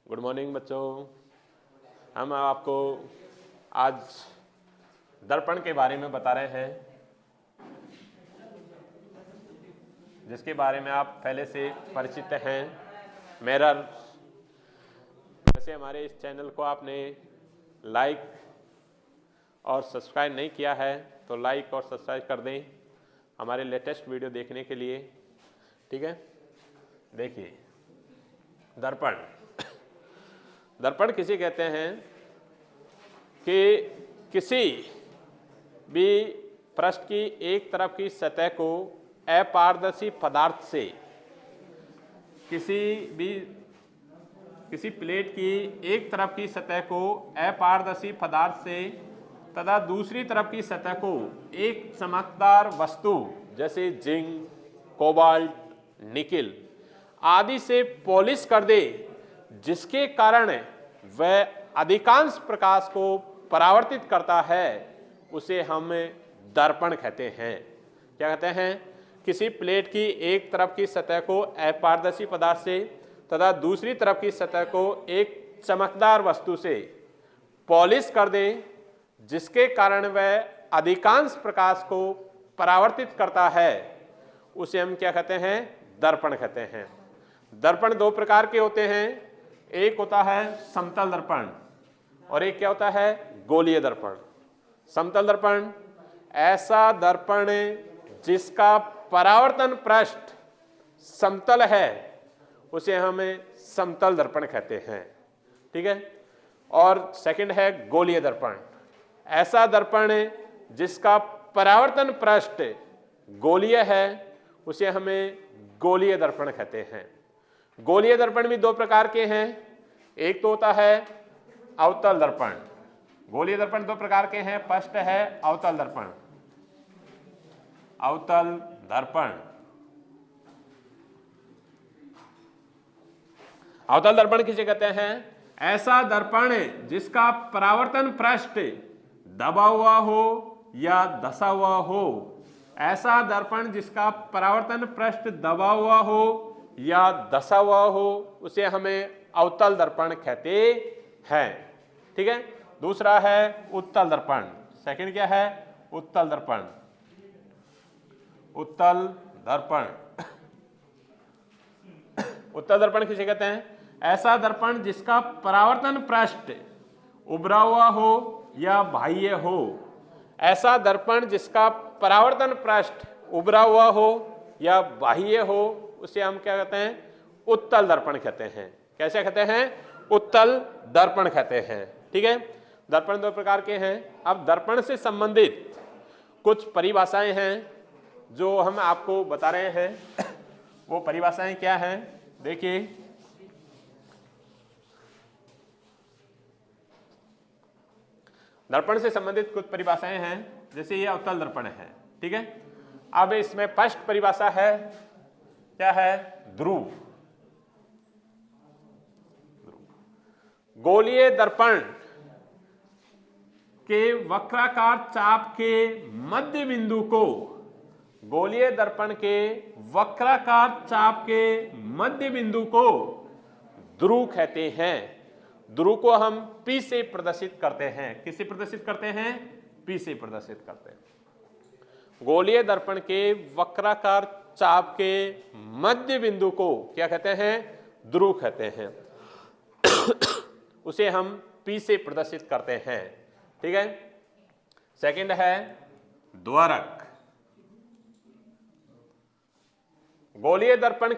Good morning बच्चों। हम आपको आज दर्पण के बारे में बता रहे हैं, जिसके बारे में आप पहले से परिचित हैं। मिरर। वैसे हमारे इस चैनल को आपने लाइक और सब्सक्राइब नहीं किया है तो लाइक और सब्सक्राइब कर दें हमारे लेटेस्ट वीडियो देखने के लिए। ठीक है, देखिए दर्पण। दर्पण किसे कहते हैं कि किसी भी पृष्ठ की एक तरफ की सतह को अपारदर्शी पदार्थ से, किसी प्लेट की एक तरफ की सतह को अपारदर्शी पदार्थ से तथा दूसरी तरफ की सतह को एक चमकदार वस्तु जैसे जिंक, कोबाल्ट, निकिल आदि से पॉलिश कर दे, जिसके कारण वह अधिकांश प्रकाश को परावर्तित करता है, उसे हम दर्पण कहते हैं। क्या कहते हैं? किसी प्लेट की एक तरफ की सतह को अपारदर्शी पदार्थ से तथा दूसरी तरफ की सतह को एक चमकदार वस्तु से पॉलिश कर दें, जिसके कारण वह अधिकांश प्रकाश को परावर्तित करता है, उसे हम क्या कहते हैं? दर्पण कहते हैं। दर्पण दो प्रकार के होते हैं। एक होता है समतल दर्पण और एक क्या होता है? गोलीय दर्पण। समतल दर्पण ऐसा दर्पण जिसका परावर्तन पृष्ठ समतल है, उसे हम समतल दर्पण कहते हैं। ठीक है। और सेकंड है गोलीय दर्पण। ऐसा दर्पण जिसका परावर्तन पृष्ठ गोलीय है, उसे हमें गोलीय दर्पण कहते हैं। गोलीय दर्पण भी दो प्रकार के हैं। एक तो होता है अवतल दर्पण। गोलीय दर्पण दो प्रकार के हैं। फर्स्ट है अवतल दर्पण। अवतल दर्पण। अवतल दर्पण किसे कहते हैं? ऐसा दर्पण जिसका परावर्तन पृष्ठ दबा हुआ हो या धंसा हुआ हो। ऐसा दर्पण जिसका परावर्तन पृष्ठ दबा हुआ हो या धंसा हुआ हो, उसे हमें अवतल दर्पण कहते हैं। ठीक है। दूसरा है उत्तल दर्पण। सेकंड क्या है? उत्तल दर्पण। उत्तल दर्पण। उत्तल दर्पण किसे कहते हैं? ऐसा दर्पण जिसका परावर्तन पृष्ठ उभरा हुआ हो या बाह्य हो। ऐसा दर्पण जिसका परावर्तन पृष्ठ उभरा हुआ हो या बाह्य हो, उसे हम क्या कहते हैं? उत्तल दर्पण कहते हैं। कैसे कहते हैं? उत्तल दर्पण कहते हैं। ठीक है। दर्पण दो प्रकार के हैं। अब दर्पण से संबंधित कुछ परिभाषाएं हैं जो हम आपको बता रहे हैं। वो परिभाषाएं क्या हैं? देखिए, दर्पण से संबंधित कुछ परिभाषाएं हैं। जैसे ये अवतल दर्पण है। ठीक है। अब इसमें फर्स्ट परिभाषा है, क्या है? ध्रुव। गोलीय दर्पण के वक्राकार चाप के मध्य बिंदु को, गोलीय दर्पण के वक्राकार चाप के मध्य बिंदु को ध्रुव कहते हैं। ध्रुव को हम P से प्रदर्शित करते हैं। किससे प्रदर्शित करते हैं? P से प्रदर्शित करते हैं। गोलीय दर्पण के वक्राकार चाप के मध्य बिंदु को क्या कहते हैं? ध्रुव कहते हैं। उसे हम P से प्रदर्शित करते हैं। ठीक है। सेकंड है द्वारक। गोलीय दर्पण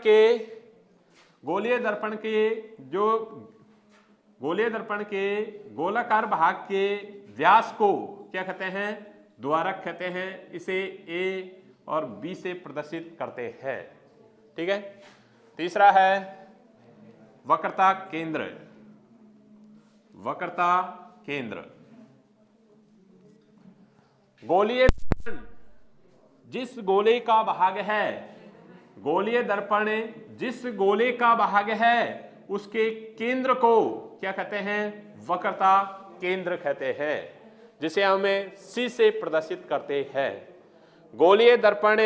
के गोलाकार भाग के व्यास को क्या कहते हैं? द्वारक कहते हैं। इसे A और B से प्रदर्शित करते हैं। ठीक है। तीसरा है वक्रता केंद्र। वक्रता केंद्र। गोलीय दर्पण जिस गोले का भाग है, गोलीय दर्पण जिस गोले का भाग है, उसके केंद्र को क्या कहते हैं? वक्रता केंद्र कहते हैं, जिसे हमें C से प्रदर्शित करते हैं। गोलीय दर्पण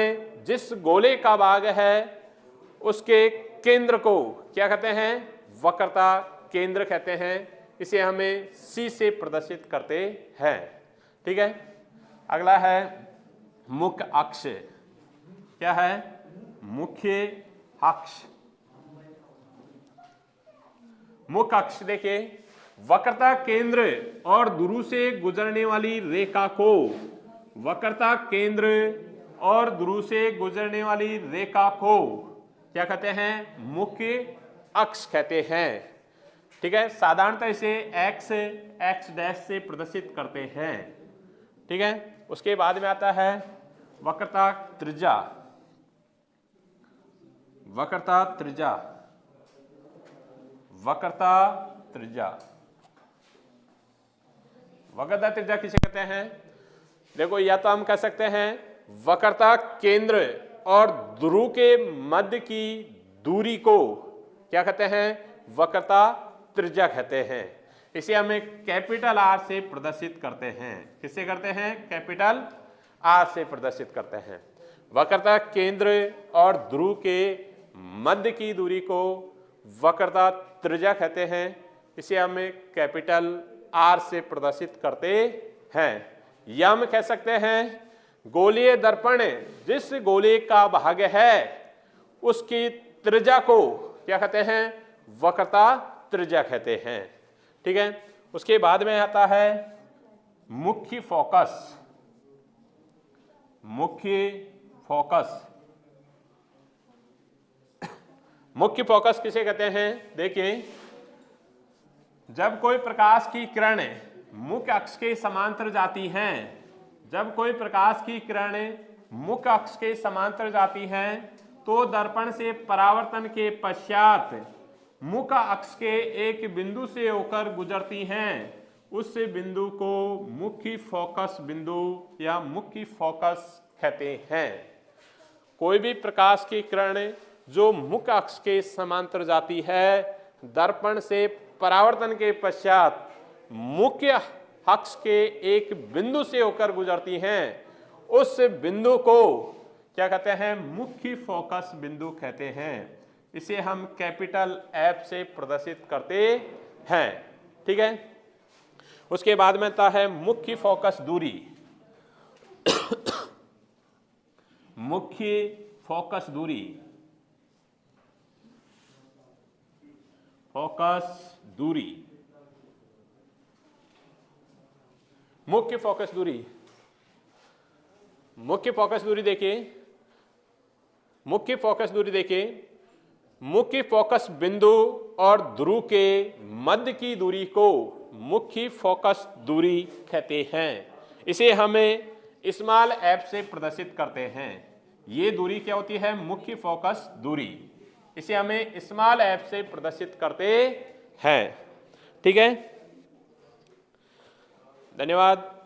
जिस गोले का भाग है, उसके केंद्र को क्या कहते हैं? वक्रता केंद्र कहते हैं, इसे हमें C से प्रदर्शित करते हैं। ठीक है, अगला है मुख्य अक्ष। क्या है? मुख्य अक्ष। मुख्य अक्ष देखिए, वक्रता केंद्र और ध्रुव से गुजरने वाली रेखा को, वक्रता केंद्र और ध्रुव से गुजरने वाली रेखा को क्या कहते हैं? मुख्य अक्ष कहते हैं। ठीक है, साधारणतः इसे x डैश से प्रदर्शित करते हैं। ठीक है, उसके बाद में आता है वक्रता त्रिज्या। वक्रता त्रिज्या, वक्रता त्रिज्या, वक्रता त्रिज्या किसे कहते हैं? देखो, या तो हम कह सकते हैं वक्रता केंद्र और ध्रुव के मध्य की दूरी को क्या कहते हैं? वक्रता त्रिज्या कहते हैं। इसे हमें कैपिटल R से प्रदर्शित करते हैं। किससे करते हैं? कैपिटल R से प्रदर्शित करते हैं। वक्रता केंद्र और ध्रुव के मध्य की दूरी को वक्रता त्रिज्या कहते हैं। इसे हमें कैपिटल R से प्रदर्शित करते हैं। या हम कह सकते हैं गोलीय दर्पण जिस गोले का भाग है उसकी त्रिज्या को क्या कहते हैं? वक्रता त्रिज्या कहते हैं। ठीक है, उसके बाद में आता है मुख्य फोकस। मुख्य फोकस, मुख्य फोकस किसे कहते हैं? देखिए, जब कोई प्रकाश की किरण मुख्य अक्ष के समांतर जाती हैं, जब कोई प्रकाश की किरण मुख्य अक्ष के समांतर जाती हैं तो दर्पण से परावर्तन के पश्चात मुख्य अक्ष के एक बिंदु से होकर गुजरती हैं। उस बिंदु को मुख्य फोकस बिंदु या मुख्य फोकस कहते हैं। कोई भी प्रकाश की किरण जो मुख्य अक्ष के समांतर जाती है, दर्पण से परावर्तन के पश्चात मुख्य अक्ष के एक बिंदु से होकर गुजरती हैं, उस बिंदु को क्या कहते हैं? मुख्य फोकस बिंदु कहते हैं। इसे हम कैपिटल F से प्रदर्शित करते हैं। ठीक है, उसके बाद में आता है मुख्य फोकस दूरी। मुख्य फोकस दूरी, फोकस दूरी, मुख्य फोकस दूरी। मुख्य फोकस दूरी देखिए, मुख्य फोकस दूरी देखिए, मुख्य फोकस बिंदु और ध्रुव के मध्य की दूरी को मुख्य फोकस दूरी कहते हैं। इसे हमें स्मॉल f से प्रदर्शित करते हैं। ये दूरी क्या होती है? मुख्य फोकस दूरी। इसे हमें स्मॉल f से प्रदर्शित करते हैं। ठीक है, धन्यवाद।